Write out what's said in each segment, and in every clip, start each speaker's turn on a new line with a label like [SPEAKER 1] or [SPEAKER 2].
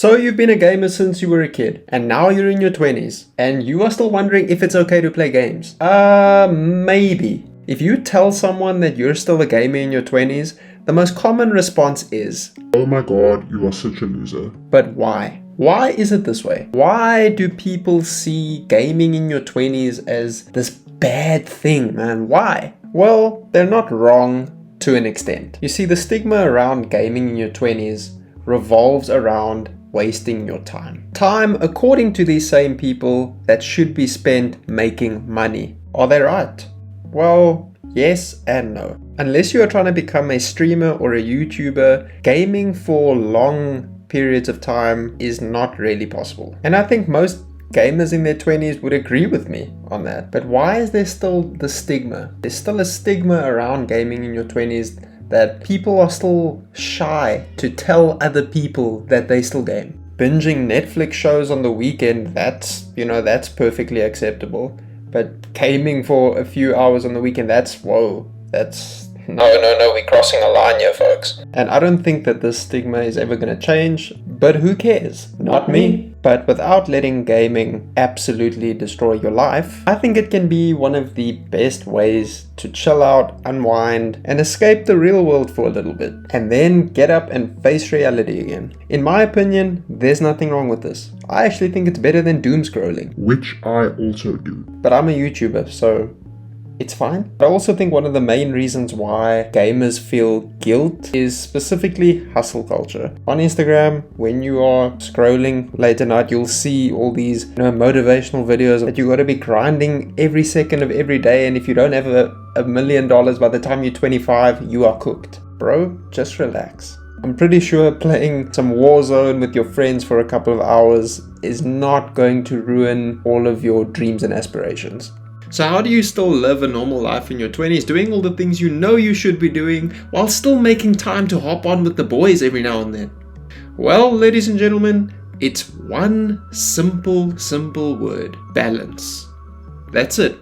[SPEAKER 1] So you've been a gamer since you were a kid, and now you're in your 20s, and you are still wondering if it's okay to play games. Maybe. If you tell someone that you're still a gamer in your 20s, the most common response is,
[SPEAKER 2] "Oh my god, you are such a loser."
[SPEAKER 1] but why? Why is it this way? Why do people see gaming in your 20s as this bad thing, man? Why? Well, they're not wrong to an extent. You see, the stigma around gaming in your 20s revolves around wasting your time. Time, according to these same people, that should be spent making money. Are they right? Well, yes and no. Unless you are trying to become a streamer or a YouTuber, gaming for long periods of time is not really possible. And I think most gamers in their 20s would agree with me on that. But why is there still the stigma? There's still a stigma around gaming in your 20s that people are still shy to tell other people that they still game. Binging Netflix shows on the weekend, that's perfectly acceptable. But gaming for a few hours on the weekend, that's no, we're crossing a line here, folks. And I don't think that this stigma is ever going to change, but who cares? Not me. But without letting gaming absolutely destroy your life, I think it can be one of the best ways to chill out, unwind, and escape the real world for a little bit, and then get up and face reality again. In my opinion, there's nothing wrong with this. I actually think it's better than doom scrolling.
[SPEAKER 2] Which I also do.
[SPEAKER 1] But I'm a YouTuber, so it's fine. I also think one of the main reasons why gamers feel guilt is specifically hustle culture. On Instagram, when you are scrolling late at night, you'll see all these motivational videos that you got to be grinding every second of every day, and if you don't have $1 million by the time you're 25, you are cooked. Bro, just relax. I'm pretty sure playing some Warzone with your friends for a couple of hours is not going to ruin all of your dreams and aspirations. So how do you still live a normal life in your 20s, doing all the things you know you should be doing, while still making time to hop on with the boys every now and then? Well, ladies and gentlemen, it's one simple word: balance. That's it.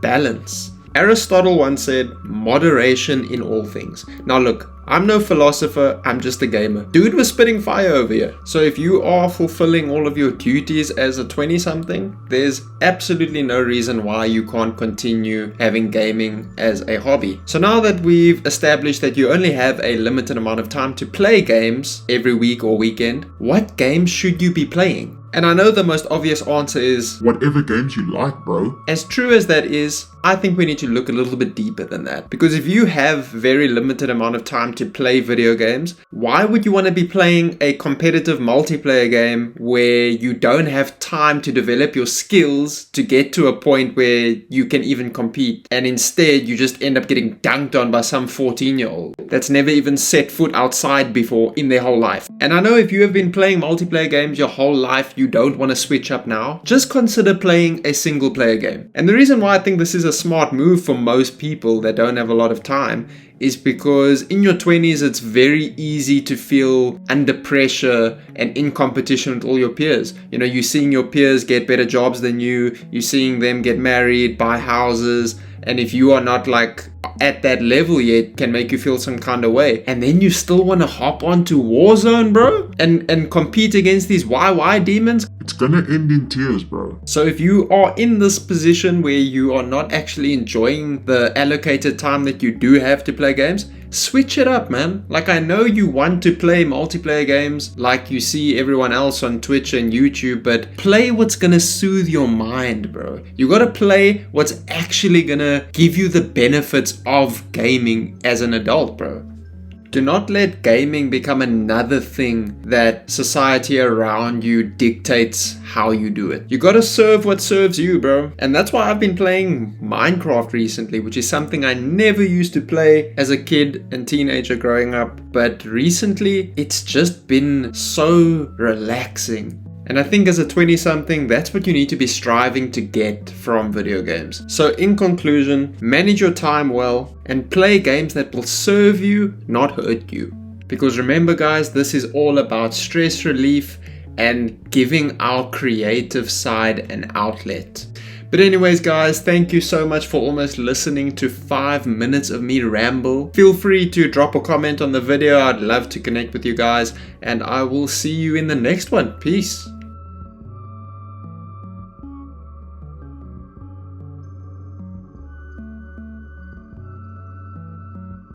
[SPEAKER 1] Balance. Aristotle once said, moderation in all things. Now look, I'm no philosopher, I'm just a gamer. Dude was spitting fire over here. So if you are fulfilling all of your duties as a 20-something, there's absolutely no reason why you can't continue having gaming as a hobby. So now that we've established that you only have a limited amount of time to play games every week or weekend, what games should you be playing? And I know the most obvious answer is
[SPEAKER 2] whatever games you like, bro.
[SPEAKER 1] As true as that is, I think we need to look a little bit deeper than that. Because if you have very limited amount of time to play video games, why would you want to be playing a competitive multiplayer game where you don't have time to develop your skills to get to a point where you can even compete, and instead you just end up getting dunked on by some 14-year-old that's never even set foot outside before in their whole life? And I know if you have been playing multiplayer games your whole life, you don't want to switch up now, just consider playing a single player game. And the reason why I think this is a smart move for most people that don't have a lot of time is because in your 20s it's very easy to feel under pressure and in competition with all your peers. You're seeing your peers get better jobs than you, you're seeing them get married, buy houses, and if you are not at that level yet, can make you feel some kind of way. And then you still want to hop onto Warzone, bro, and compete against these YY demons.
[SPEAKER 2] It's gonna end in tears, bro.
[SPEAKER 1] So if you are in this position where you are not actually enjoying the allocated time that you do have to play games, switch it up, man. I know you want to play multiplayer games like you see everyone else on Twitch and YouTube, but play what's gonna soothe your mind, bro. You gotta play what's actually gonna give you the benefits of gaming as an adult, bro. Do not let gaming become another thing that society around you dictates how you do it. You gotta serve what serves you, bro. And that's why I've been playing Minecraft recently, which is something I never used to play as a kid and teenager growing up. But recently, it's just been so relaxing. And I think as a 20-something, that's what you need to be striving to get from video games. So in conclusion, manage your time well and play games that will serve you, not hurt you. Because remember guys, this is all about stress relief and giving our creative side an outlet. But anyways, guys, thank you so much for almost listening to 5 minutes of me ramble. Feel free to drop a comment on the video. I'd love to connect with you guys, and I will see you in the next one. Peace.